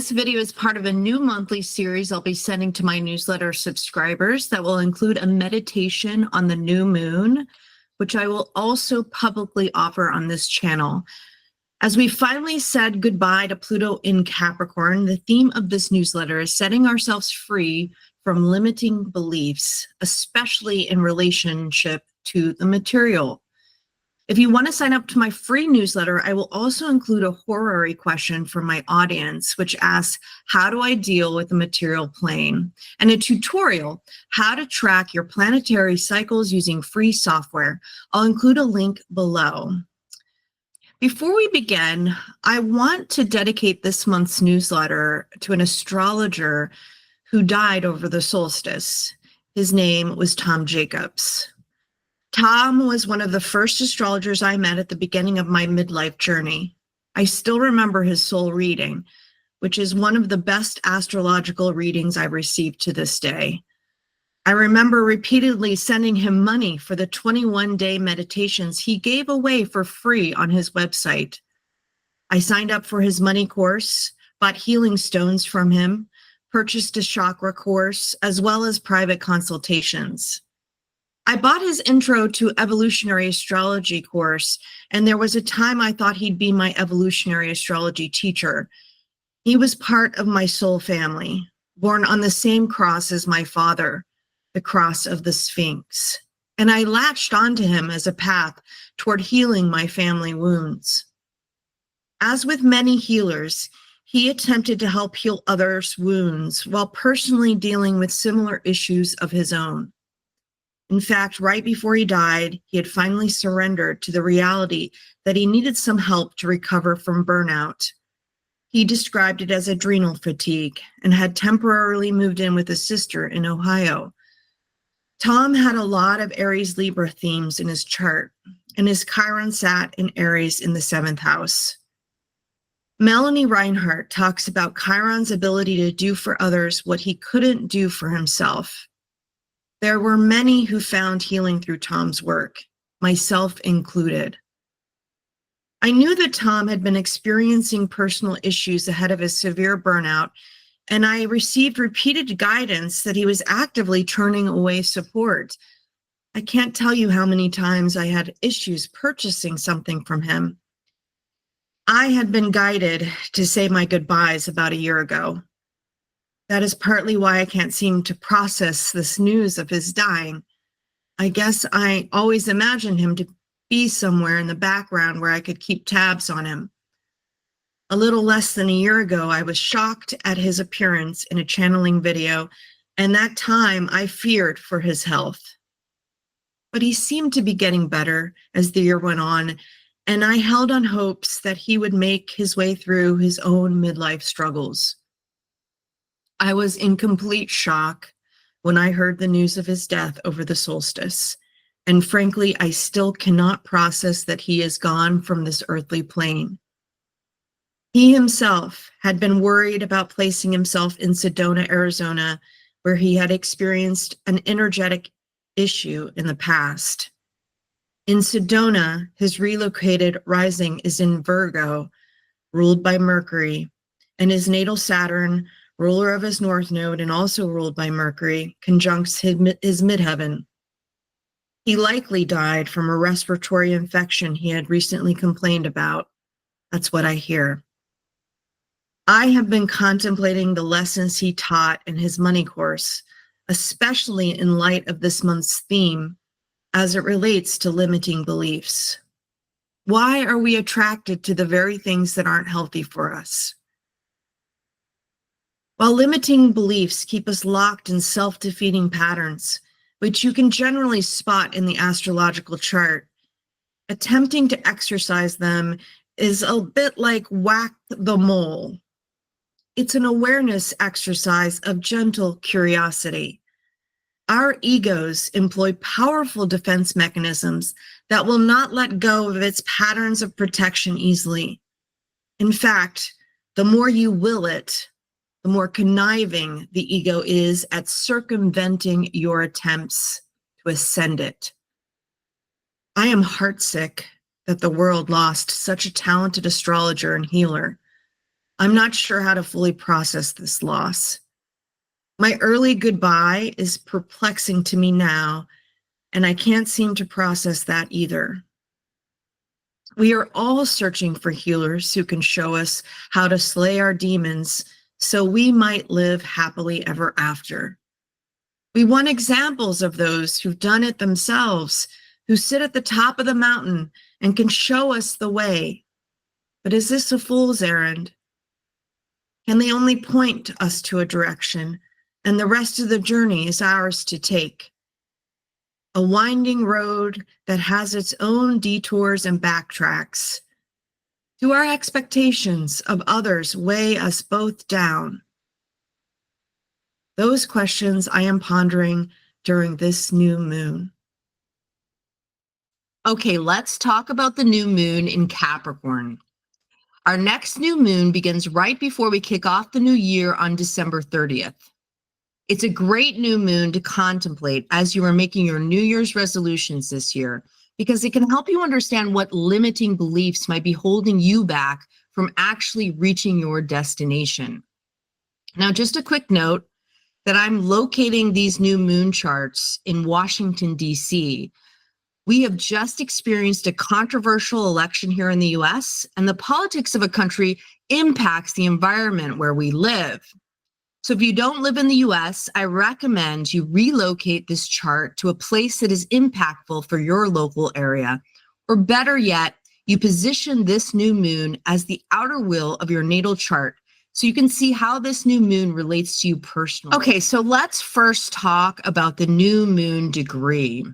This video is part of a new monthly series I'll be sending to my newsletter subscribers that will include a meditation on the new moon, which I will also publicly offer on this channel. As we finally said goodbye to Pluto in Capricorn, the theme of this newsletter is setting ourselves free from limiting beliefs, especially in relationship to the material. If you want to sign up to my free newsletter, I will also include a horary question from my audience, which asks, how do I deal with the material plane? And a tutorial, how to track your planetary cycles using free software. I'll include a link below. Before we begin, I want to dedicate this month's newsletter to an astrologer who died over the solstice. His name was Tom Jacobs. Tom was one of the first astrologers I met at the beginning of my midlife journey. I still remember his soul reading, which is one of the best astrological readings I've received to this day. I remember repeatedly sending him money for the 21-day meditations he gave away for free on his website. I signed up for his money course, bought healing stones from him, purchased a chakra course, as well as private consultations. I bought his Intro to Evolutionary Astrology course, and there was a time I thought he'd be my evolutionary astrology teacher. He was part of my soul family, born on the same cross as my father, the cross of the Sphinx, and I latched onto him as a path toward healing my family wounds. As with many healers, he attempted to help heal others' wounds while personally dealing with similar issues of his own. In fact, right before he died, he had finally surrendered to the reality that he needed some help to recover from burnout. He described it as adrenal fatigue and had temporarily moved in with his sister in Ohio. Tom had a lot of Aries-Libra themes in his chart, and his Chiron sat in Aries in the 7th house. Melanie Reinhart talks about Chiron's ability to do for others what he couldn't do for himself. There were many who found healing through Tom's work, myself included. I knew that Tom had been experiencing personal issues ahead of his severe burnout, and I received repeated guidance that he was actively turning away support. I can't tell you how many times I had issues purchasing something from him. I had been guided to say my goodbyes about a year ago. That is partly why I can't seem to process this news of his dying. I guess I always imagined him to be somewhere in the background where I could keep tabs on him. A little less than a year ago, I was shocked at his appearance in a channeling video, and that time I feared for his health. But he seemed to be getting better as the year went on, and I held on hopes that he would make his way through his own midlife struggles. I was in complete shock when I heard the news of his death over the solstice, and frankly, I still cannot process that he is gone from this earthly plane. He himself had been worried about placing himself in Sedona, Arizona, where he had experienced an energetic issue in the past. In Sedona, his relocated rising is in Virgo, ruled by Mercury, and his natal Saturn, ruler of his north node and also ruled by Mercury, conjuncts his midheaven. He likely died from a respiratory infection he had recently complained about. That's what I hear. I have been contemplating the lessons he taught in his money course, especially in light of this month's theme as it relates to limiting beliefs. Why are we attracted to the very things that aren't healthy for us? While limiting beliefs keep us locked in self-defeating patterns, which you can generally spot in the astrological chart, attempting to exercise them is a bit like whack the mole. It's an awareness exercise of gentle curiosity. Our egos employ powerful defense mechanisms that will not let go of its patterns of protection easily. In fact, the more you will it, the more conniving the ego is at circumventing your attempts to ascend it. I am heartsick that the world lost such a talented astrologer and healer. I'm not sure how to fully process this loss. My early goodbye is perplexing to me now, and I can't seem to process that either. We are all searching for healers who can show us how to slay our demons so we might live happily ever after. We want examples of those who've done it themselves, who sit at the top of the mountain and can show us the way. But is this a fool's errand? Can they only point us to a direction, and the rest of the journey is ours to take? A winding road that has its own detours and backtracks. Do our expectations of others weigh us both down? Those questions I am pondering during this new moon. Okay, let's talk about the new moon in Capricorn. Our next new moon begins right before we kick off the new year on December 30th. It's a great new moon to contemplate as you are making your New Year's resolutions this year, because it can help you understand what limiting beliefs might be holding you back from actually reaching your destination. Now, just a quick note that I'm locating these new moon charts in Washington, D.C. We have just experienced a controversial election here in the US, and the politics of a country impacts the environment where we live. So if you don't live in the US, I recommend you relocate this chart to a place that is impactful for your local area. Or better yet, you position this new moon as the outer wheel of your natal chart so you can see how this new moon relates to you personally. Okay, so let's first talk about the new moon degree.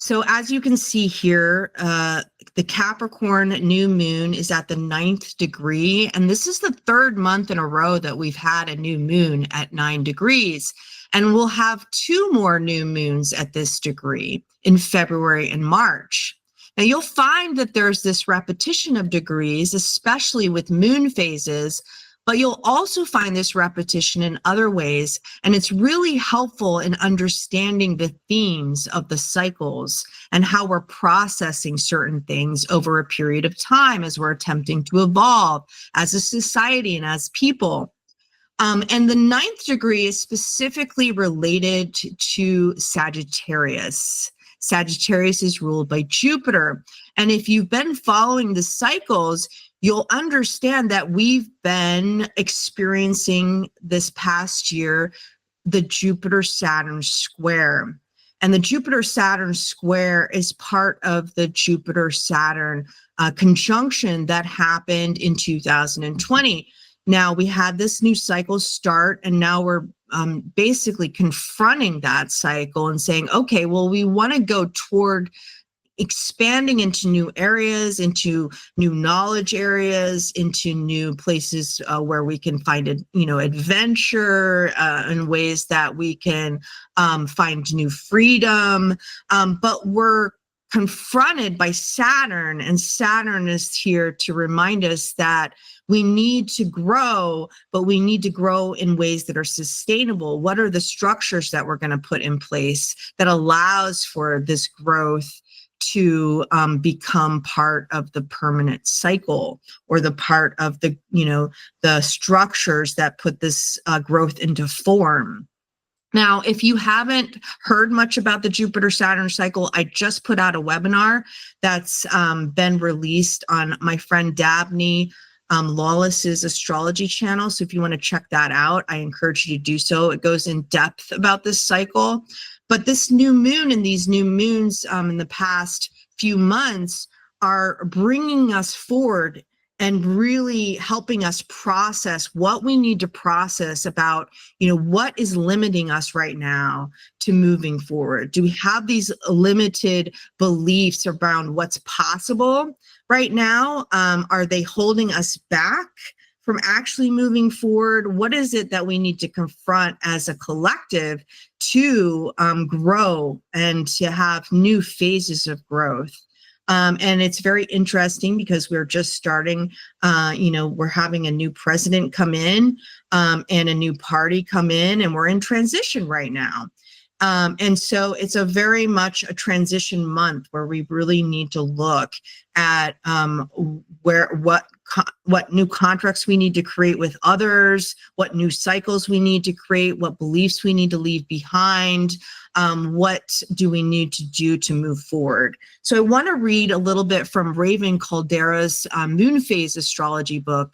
So as you can see here, the Capricorn new moon is at the 9th degree, and this is the third month in a row that we've had a new moon at 9 degrees. And we'll have 2 more new moons at this degree in February and March. Now you'll find that there's this repetition of degrees, especially with moon phases, but you'll also find this repetition in other ways, and it's really helpful in understanding the themes of the cycles and how we're processing certain things over a period of time as we're attempting to evolve as a society and as people. And the 9th degree is specifically related to Sagittarius. Sagittarius is ruled by Jupiter. And if you've been following the cycles, you'll understand that we've been experiencing this past year the Jupiter-Saturn square. And the Jupiter-Saturn square is part of the Jupiter-Saturn conjunction that happened in 2020. Now we had this new cycle start, and now we're basically confronting that cycle and saying, okay, well, we want to go toward expanding into new areas, into new knowledge areas, into new places where we can find adventure in ways that we can find new freedom. But we're confronted by Saturn, and Saturn is here to remind us that we need to grow, but we need to grow in ways that are sustainable. What are the structures that we're going to put in place that allows for this growth to become part of the permanent cycle, or the part of the structures that put this growth into form? Now, if you haven't heard much about the Jupiter-Saturn cycle, I just put out a webinar that's been released on my friend Dabney Lawless's astrology channel. So if you want to check that out, I encourage you to do so. It goes in depth about this cycle. But this new moon and these new moons in the past few months are bringing us forward and really helping us process what we need to process about, what is limiting us right now to moving forward. Do we have these limited beliefs around what's possible right now? Are they holding us back from actually moving forward? What is it that we need to confront as a collective to grow and to have new phases of growth? And it's very interesting because we're just starting, we're having a new president come in and a new party come in, and we're in transition right now. And so it's a very much a transition month where we really need to look at what new contracts we need to create with others, what new cycles we need to create, what beliefs we need to leave behind, what do we need to do to move forward. So I want to read a little bit from Raven Caldera's moon phase astrology book.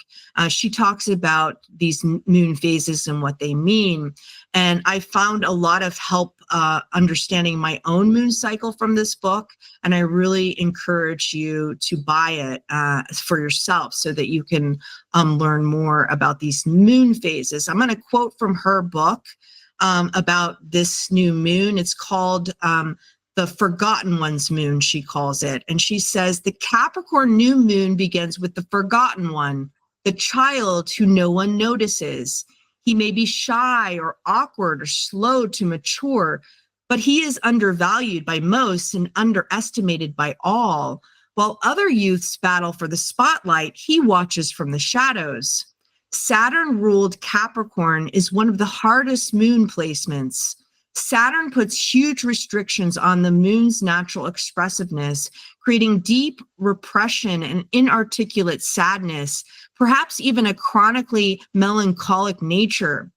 She talks about these moon phases and what they mean. And I found a lot of help understanding my own moon cycle from this book. And I really encourage you to buy it for yourself so that you can learn more about these moon phases. I'm going to quote from her book about this new moon. It's called the Forgotten One's Moon, she calls it. And she says, the Capricorn new moon begins with the forgotten one, the child who no one notices. He may be shy or awkward or slow to mature, but he is undervalued by most and underestimated by all. While other youths battle for the spotlight, he watches from the shadows. Saturn-ruled Capricorn is one of the hardest moon placements. Saturn puts huge restrictions on the moon's natural expressiveness, creating deep repression and inarticulate sadness, perhaps even a chronically melancholic nature.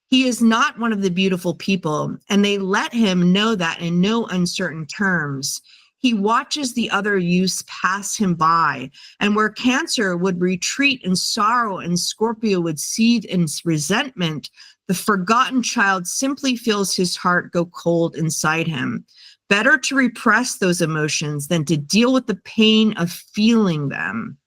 He is not one of the beautiful people, and they let him know that in no uncertain terms. He watches the other youths pass him by, and where Cancer would retreat in sorrow and Scorpio would seethe in resentment, the forgotten child simply feels his heart go cold inside him. Better to repress those emotions than to deal with the pain of feeling them.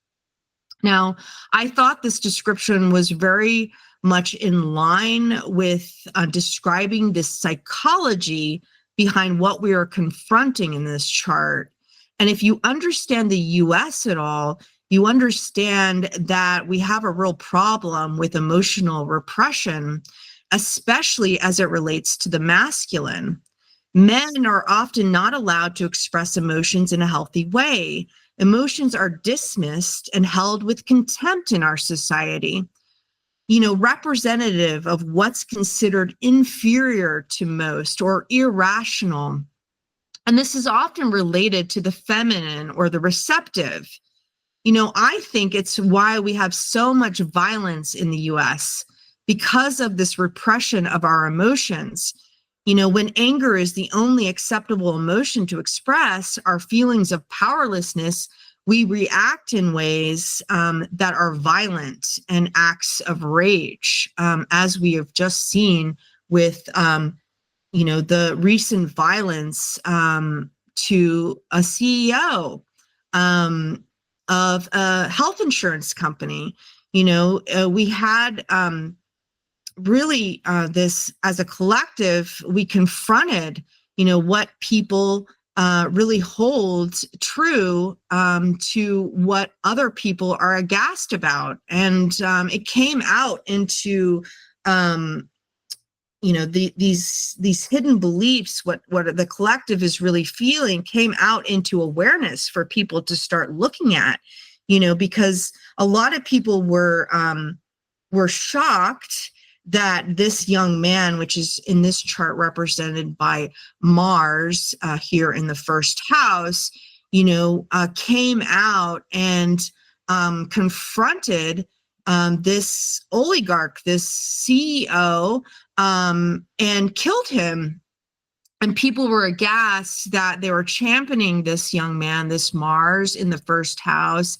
Now, I thought this description was very much in line with describing the psychology behind what we are confronting in this chart. And if you understand the US at all, you understand that we have a real problem with emotional repression, especially as it relates to the masculine. Men are often not allowed to express emotions in a healthy way. Emotions are dismissed and held with contempt in our society, representative of what's considered inferior to most or irrational. And this is often related to the feminine or the receptive. I think it's why we have so much violence in the US because of this repression of our emotions. When anger is the only acceptable emotion to express our feelings of powerlessness, we react in ways that are violent and acts of rage, as we have just seen with, the recent violence to a CEO of a health insurance company. We had really this as a collective, we confronted, what people really hold true to what other people are aghast about. And it came out into, these hidden beliefs, what the collective is really feeling came out into awareness for people to start looking at, because a lot of people were shocked that this young man, which is in this chart represented by Mars here in the first house, came out and confronted this oligarch, this CEO, and killed him. And people were aghast that they were championing this young man, this Mars in the first house.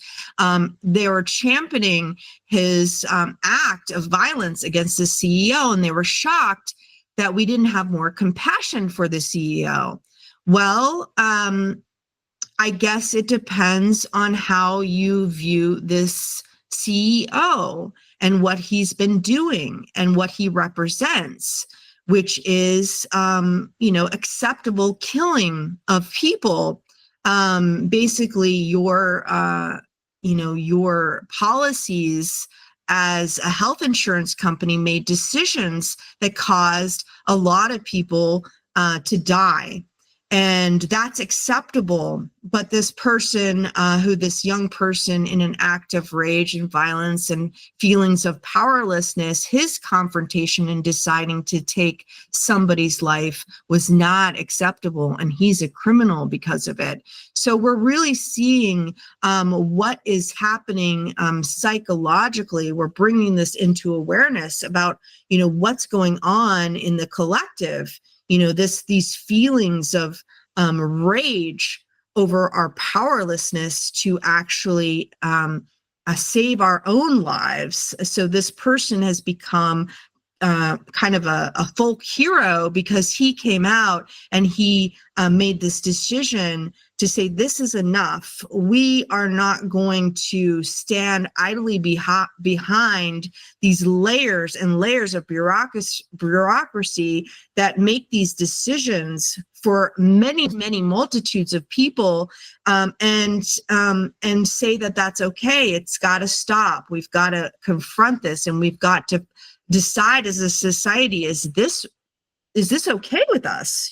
They were championing his act of violence against the CEO, and they were shocked that we didn't have more compassion for the CEO. Well, I guess it depends on how you view this CEO and what he's been doing and what he represents, which is, acceptable killing of people. Basically, your policies as a health insurance company made decisions that caused a lot of people to die. And that's acceptable. But this person, this young person in an act of rage and violence and feelings of powerlessness, his confrontation in deciding to take somebody's life was not acceptable. And he's a criminal because of it. So we're really seeing what is happening psychologically. We're bringing this into awareness about, what's going on in the collective. These feelings of rage over our powerlessness to actually save our own lives. So this person has become kind of a folk hero because he came out and he made this decision to say, this is enough. We are not going to stand idly behind these layers and layers of bureaucracy that make these decisions for many, many multitudes of people, and say that that's okay. It's got to stop. We've got to confront this, and we've got to decide as a society, is this okay with us?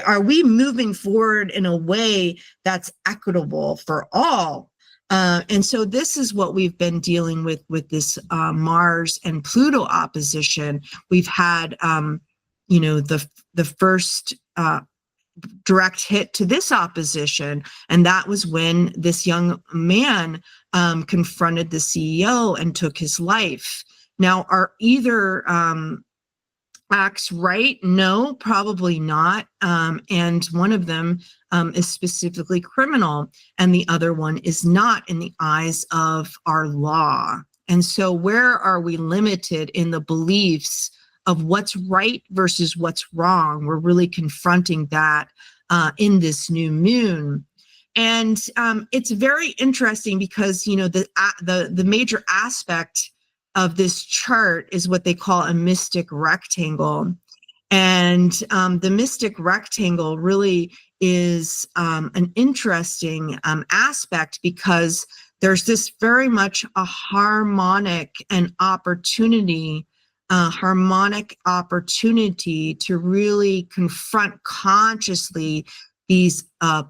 Are we moving forward in a way that's equitable for all? And so this is what we've been dealing with this Mars and Pluto opposition. We've had, the first direct hit to this opposition, and that was when this young man confronted the CEO and took his life. Now, are either acts right? No, probably not. And one of them is specifically criminal, and the other one is not in the eyes of our law. And so where are we limited in the beliefs of what's right versus what's wrong? We're really confronting that in this new moon. And it's very interesting because, the major aspect of this chart is what they call a mystic rectangle. And the mystic rectangle really is an interesting aspect because there's this very much a harmonic opportunity to really confront consciously these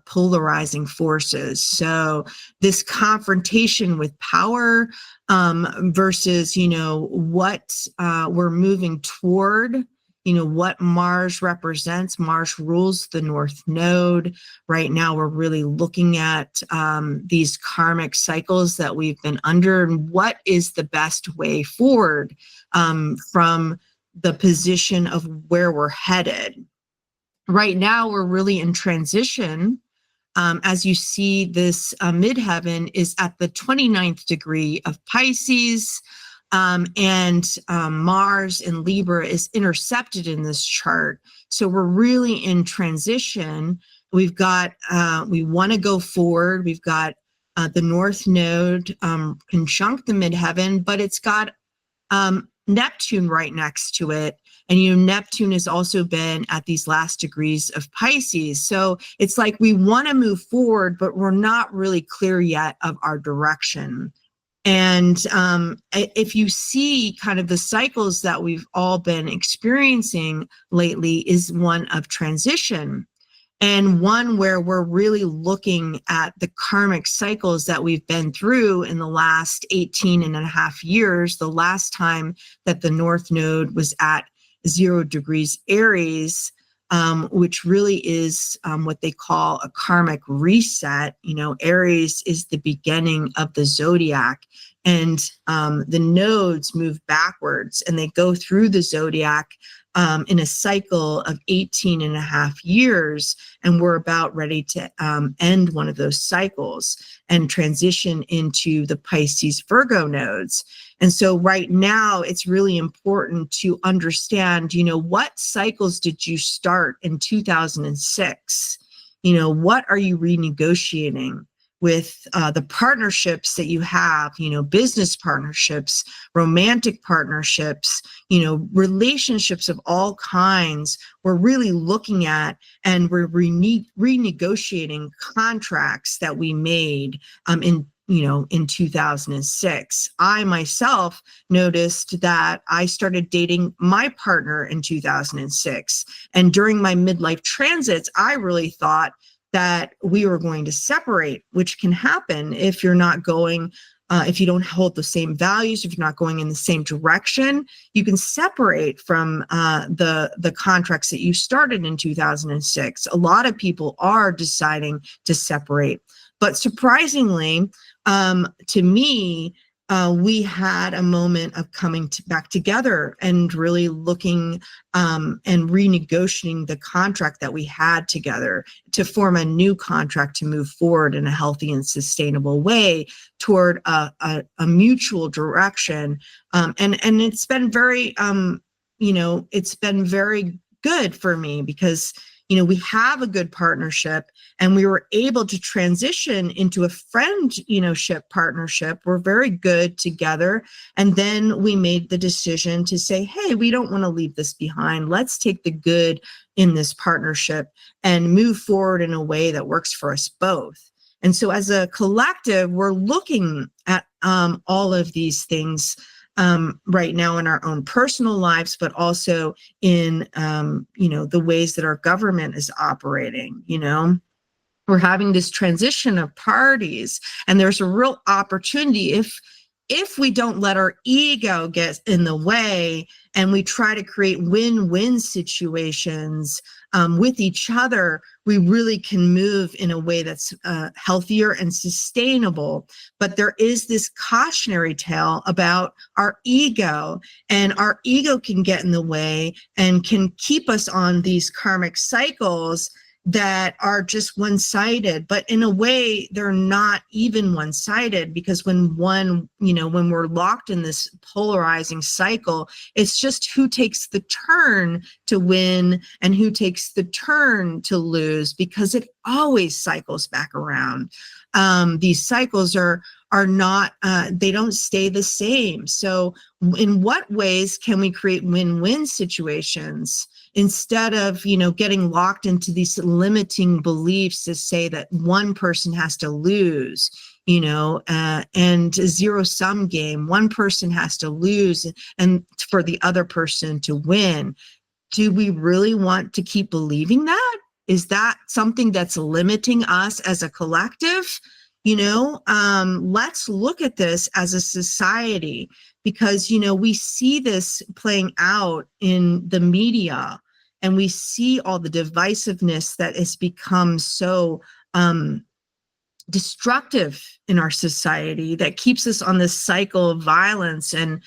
polarizing forces. So this confrontation with power versus, what we're moving toward, what Mars represents. Mars rules the North Node. Right now, we're really looking at these karmic cycles that we've been under, and what is the best way forward from the position of where we're headed. Right now, we're really in transition. As you see, this midheaven is at the 29th degree of Pisces, and Mars in Libra is intercepted in this chart. So we're really in transition. We've got, we want to go forward. We've got the North Node conjunct the midheaven, but it's got Neptune right next to it. And, Neptune has also been at these last degrees of Pisces. So it's like we want to move forward, but we're not really clear yet of our direction. And if you see kind of the cycles that we've all been experiencing lately is one of transition, and one where we're really looking at the karmic cycles that we've been through in the last 18 and a half years. The last time that the North Node was at 0 degrees Aries, which really is what they call a karmic reset. Aries is the beginning of the zodiac, and the nodes move backwards and they go through the zodiac in a cycle of 18 and a half years. And we're about ready to end one of those cycles and transition into the Pisces Virgo nodes. And so right now, it's really important to understand, what cycles did you start in 2006? What are you renegotiating with the partnerships that you have, business partnerships, romantic partnerships, relationships of all kinds. We're really looking at, and we're renegotiating contracts that we made in in 2006. I myself noticed that I started dating my partner in 2006. And during my midlife transits, I really thought that we were going to separate, which can happen if you're not going, if you don't hold the same values, if you're not going in the same direction. You can separate from the contracts that you started in 2006. A lot of people are deciding to separate. But surprisingly, to me, we had a moment of coming back together and really looking and renegotiating the contract that we had together to form a new contract to move forward in a healthy and sustainable way toward a mutual direction. And it's been very, it's been very good for me because we have a good partnership and we were able to transition into a friendship partnership. We're very good together. And then we made the decision to say, hey, we don't want to leave this behind. Let's take the good in this partnership and move forward in a way that works for us both. And so as a collective, we're looking at all of these things right now in our own personal lives, but also in, the ways that our government is operating. We're having this transition of parties, and there's a real opportunity if we don't let our ego get in the way and we try to create win-win situations with each other, we really can move in a way that's healthier and sustainable. But there is this cautionary tale about our ego, and our ego can get in the way and can keep us on these karmic cycles that are just one-sided, but in a way they're not even one-sided, because when we're locked in this polarizing cycle, it's just who takes the turn to win and who takes the turn to lose, because it always cycles back around. These cycles are not, they don't stay the same. So in what ways can we create win-win situations instead of, getting locked into these limiting beliefs to say that one person has to lose, and a zero-sum game, one person has to lose and for the other person to win? Do we really want to keep believing that? Is that something that's limiting us as a collective? Let's look at this as a society, because, we see this playing out in the media, and we see all the divisiveness that has become so destructive in our society, that keeps us on this cycle of violence and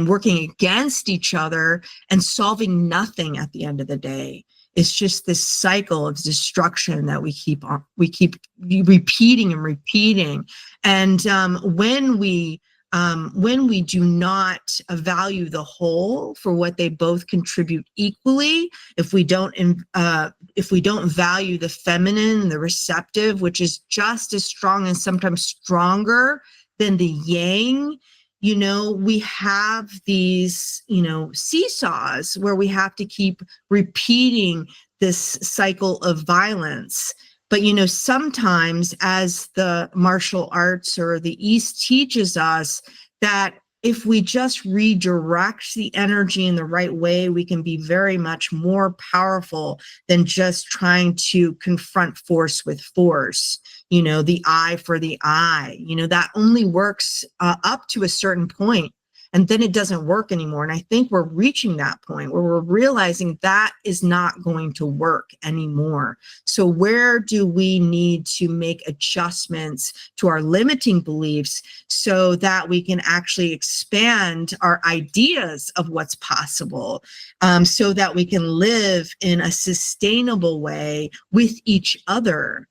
working against each other and solving nothing at the end of the day. It's just this cycle of destruction that we keep repeating and repeating. And when we do not value the whole for what they both contribute equally, if we don't value the feminine and the receptive, which is just as strong and sometimes stronger than the yang, we have these, seesaws where we have to keep repeating this cycle of violence. But, sometimes, as the martial arts or the East teaches us, that if we just redirect the energy in the right way, we can be very much more powerful than just trying to confront force with force. The eye for the eye, that only works up to a certain point, and then it doesn't work anymore. And I think we're reaching that point where we're realizing that is not going to work anymore. So where do we need to make adjustments to our limiting beliefs so that we can actually expand our ideas of what's possible, so that we can live in a sustainable way with each other?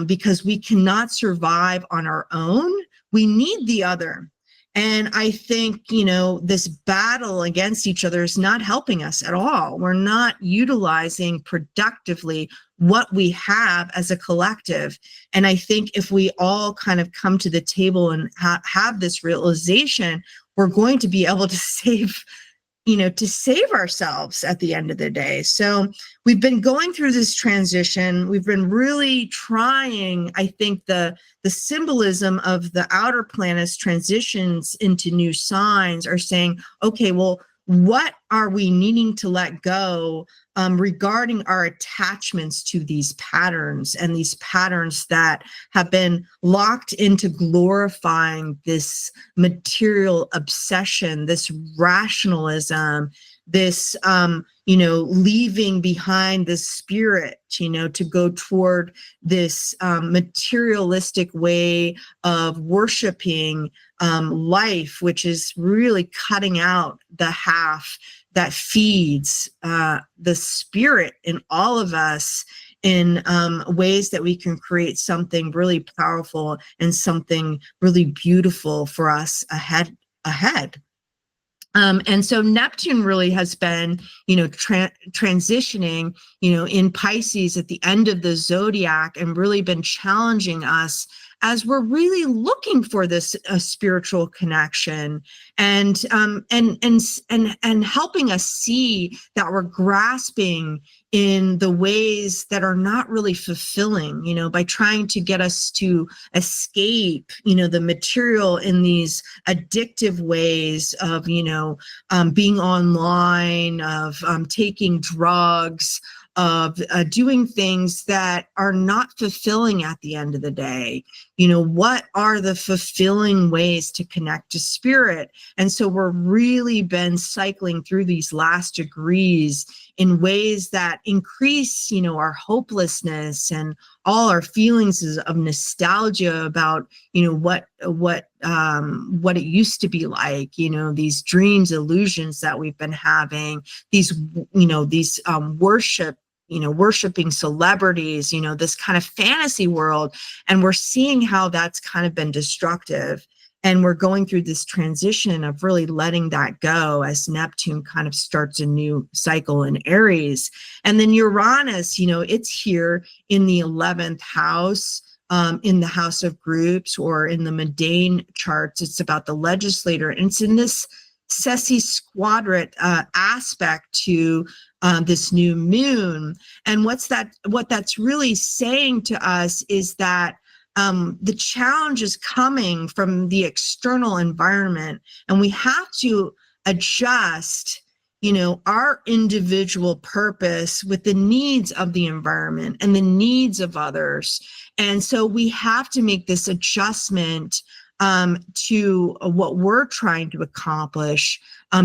Because we cannot survive on our own. We need the other. And I think, this battle against each other is not helping us at all. We're not utilizing productively what we have as a collective. And I think if we all kind of come to the table and have this realization, we're going to be able to save to save ourselves at the end of the day. So we've been going through this transition. We've been really trying, I think the symbolism of the outer planets transitions into new signs are saying, okay, well, what are we needing to let go regarding our attachments to these patterns, and these patterns that have been locked into glorifying this material obsession, this rationalism, this, leaving behind the spirit, to go toward this materialistic way of worshiping life, which is really cutting out the half that feeds the spirit in all of us in ways that we can create something really powerful and something really beautiful for us ahead. And so Neptune really has been, transitioning, in Pisces at the end of the zodiac, and really been challenging us as we're really looking for this spiritual connection, and helping us see that we're grasping in the ways that are not really fulfilling, by trying to get us to escape, the material in these addictive ways of, being online, of taking drugs, of doing things that are not fulfilling at the end of the day. What are the fulfilling ways to connect to spirit? And so we're really been cycling through these last degrees in ways that increase, our hopelessness and all our feelings of nostalgia about, what it used to be like, these dreams, illusions that we've been having, these worshiping celebrities, this kind of fantasy world. And we're seeing how that's kind of been destructive. And we're going through this transition of really letting that go as Neptune kind of starts a new cycle in Aries. And then Uranus, it's here in the 11th house, in the house of groups, or in the Mundane charts. It's about the legislator. And it's in this Sessi Squadrate aspect to this new moon. And what that's really saying to us is that the challenge is coming from the external environment, and we have to adjust, our individual purpose with the needs of the environment and the needs of others. And so we have to make this adjustment to what we're trying to accomplish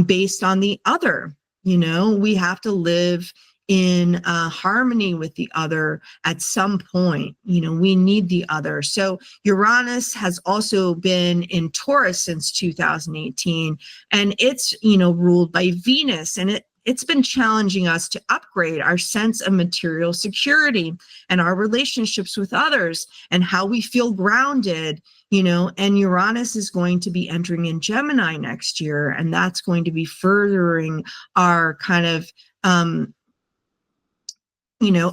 based on the other. We have to live in harmony with the other at some point. We need the other. So Uranus has also been in Taurus since 2018, and it's, ruled by Venus, and it's been challenging us to upgrade our sense of material security and our relationships with others and how we feel grounded, and Uranus is going to be entering in Gemini next year, and that's going to be furthering our kind of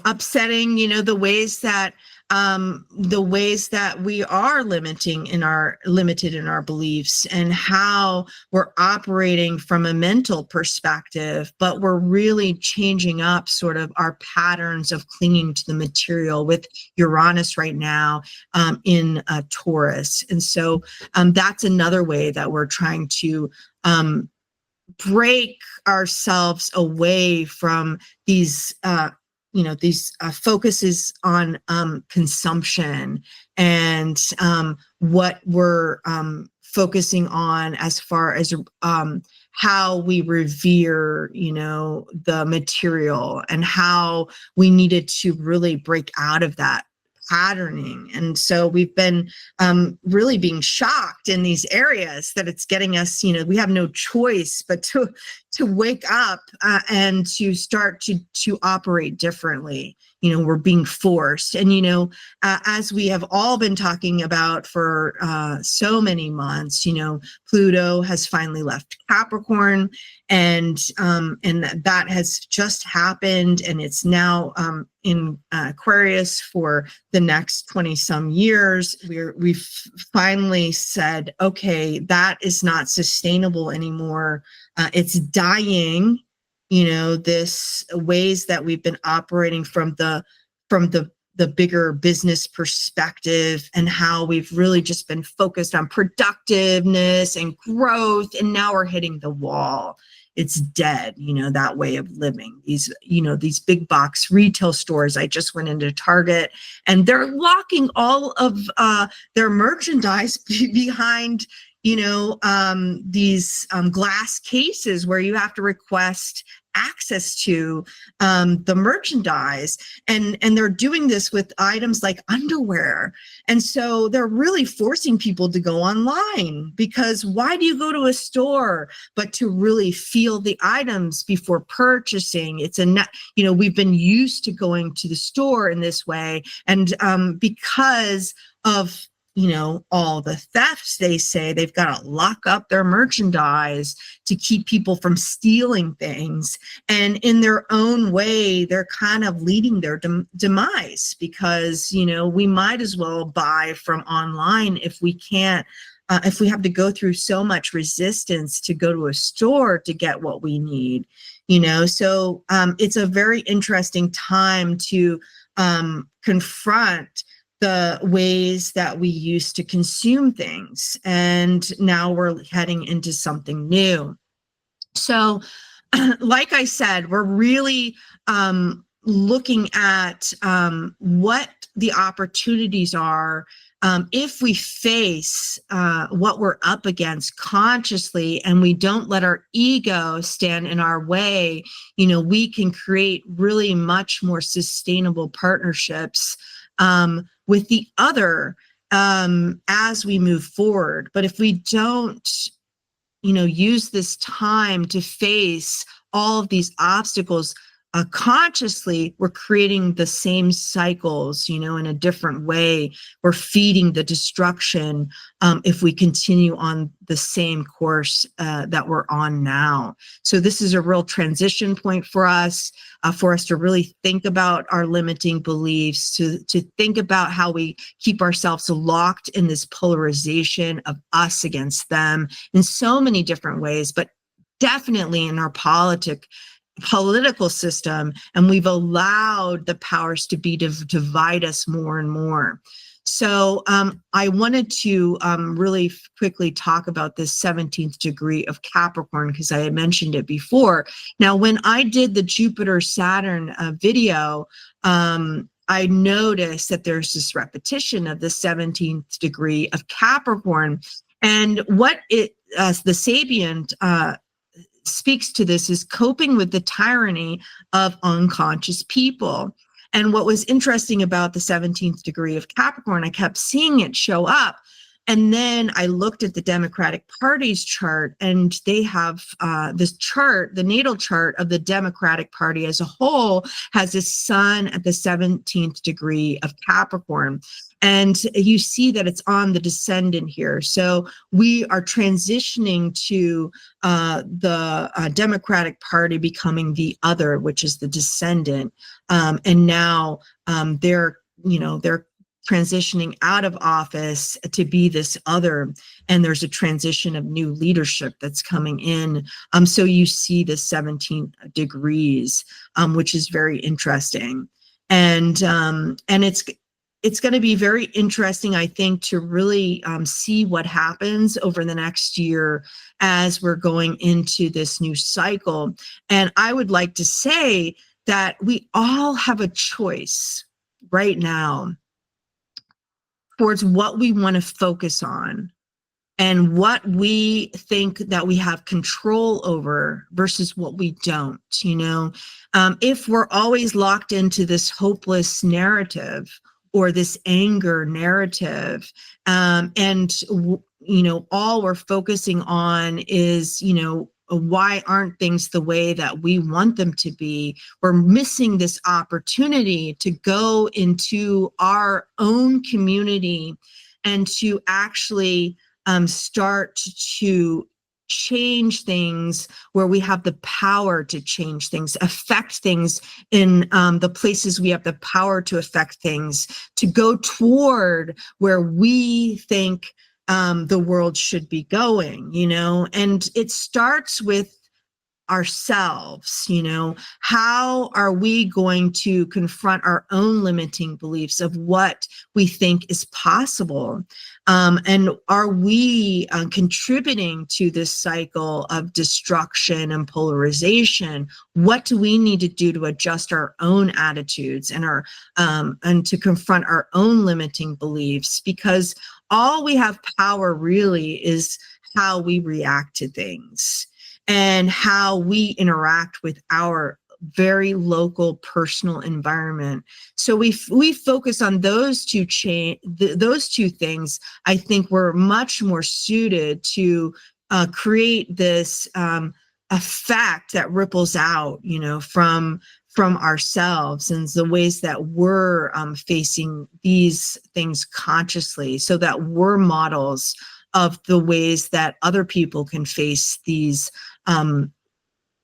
upsetting, the ways that we are limited in our beliefs and how we're operating from a mental perspective, but we're really changing up sort of our patterns of clinging to the material with Uranus right now in Taurus. And so that's another way that we're trying to break ourselves away from these focuses on consumption and what we're focusing on as far as how we revere, the material, and how we needed to really break out of that patterning. And so we've been really being shocked in these areas that it's getting us, we have no choice but to wake up and to start to operate differently. We're being forced. And, as we have all been talking about for so many months, Pluto has finally left Capricorn, and that has just happened. And it's now in Aquarius for the next 20 some years. We've finally said, okay, that is not sustainable anymore. It's dying, this ways that we've been operating from the bigger business perspective, and how we've really just been focused on productiveness and growth, and now we're hitting the wall. It's dead, that way of living. These big box retail stores. I just went into Target, and they're locking all of their merchandise behind these glass cases where you have to request access to the merchandise, and they're doing this with items like underwear. And so they're really forcing people to go online, because why do you go to a store but to really feel the items before purchasing? It's we've been used to going to the store in this way, and because of all the thefts, they say they've got to lock up their merchandise to keep people from stealing things. And in their own way, they're kind of leading their demise, because, we might as well buy from online if we can't, if we have to go through so much resistance to go to a store to get what we need, So it's a very interesting time to confront the ways that we used to consume things. And now we're heading into something new. So, like I said, we're really looking at what the opportunities are if we face what we're up against consciously, and we don't let our ego stand in our way. We can create really much more sustainable partnerships with the other as we move forward. But if we don't, use this time to face all of these obstacles consciously, we're creating the same cycles, in a different way. We're feeding the destruction if we continue on the same course that we're on now. So this is a real transition point for us to really think about our limiting beliefs, to think about how we keep ourselves locked in this polarization of us against them in so many different ways, but definitely in our political system, and we've allowed the powers to be to divide us more and more. So I wanted to really quickly talk about this 17th degree of Capricorn, because I had mentioned it before. Now, when I did the Jupiter-Saturn video, I noticed that there's this repetition of the 17th degree of Capricorn. And what the Sabian speaks to this is coping with the tyranny of unconscious people. And what was interesting about the 17th degree of Capricorn, I kept seeing it show up. And then I looked at the Democratic Party's chart, and they have this chart, the natal chart of the Democratic Party as a whole has a sun at the 17th degree of Capricorn. And you see that it's on the descendant here. So we are transitioning to the Democratic Party becoming the other, which is the descendant. And now they're transitioning out of office to be this other, and there's a transition of new leadership that's coming in. So you see the 17 degrees, which is very interesting. And it's going to be very interesting, I think, to really see what happens over the next year as we're going into this new cycle. And I would like to say that we all have a choice right now towards what we want to focus on and what we think that we have control over versus what we don't. If we're always locked into this hopeless narrative or this anger narrative, and all we're focusing on is, why aren't things the way that we want them to be? We're missing this opportunity to go into our own community and to actually start to change things where we have the power to change things, affect things in the places we have the power to affect things, to go toward where we think the world should be going, and it starts with ourselves, how are we going to confront our own limiting beliefs of what we think is possible? And are we contributing to this cycle of destruction and polarization? What do we need to do to adjust our own attitudes and and to confront our own limiting beliefs? Because all we have power really is how we react to things and how we interact with our very local personal environment. So we focus on those two those two things. I think we're much more suited to create this effect that ripples out, from ourselves and the ways that we're facing these things consciously, so that we're models of the ways that other people can face these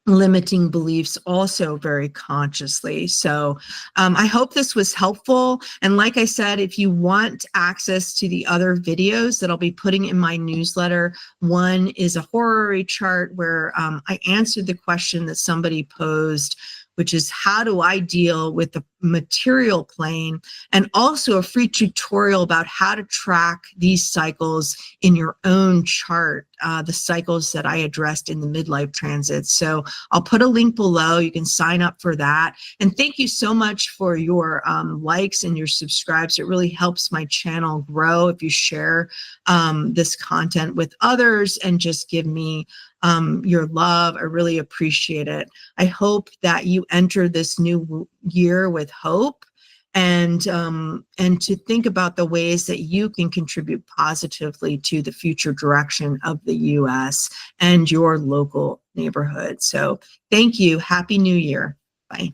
limiting beliefs also very consciously. So I hope this was helpful. And like I said, if you want access to the other videos that I'll be putting in my newsletter, one is a horary chart where I answered the question that somebody posed, which is how do I deal with the material plane, and also a free tutorial about how to track these cycles in your own chart, the cycles that I addressed in the midlife transit. So I'll put a link below. You can sign up for that. And thank you so much for your likes and your subscribes. It really helps my channel grow if you share this content with others and just give me your love. I really appreciate it. I hope that you enter this new year with hope and to think about the ways that you can contribute positively to the future direction of the U.S. and your local neighborhood. So thank you. Happy New Year. Bye.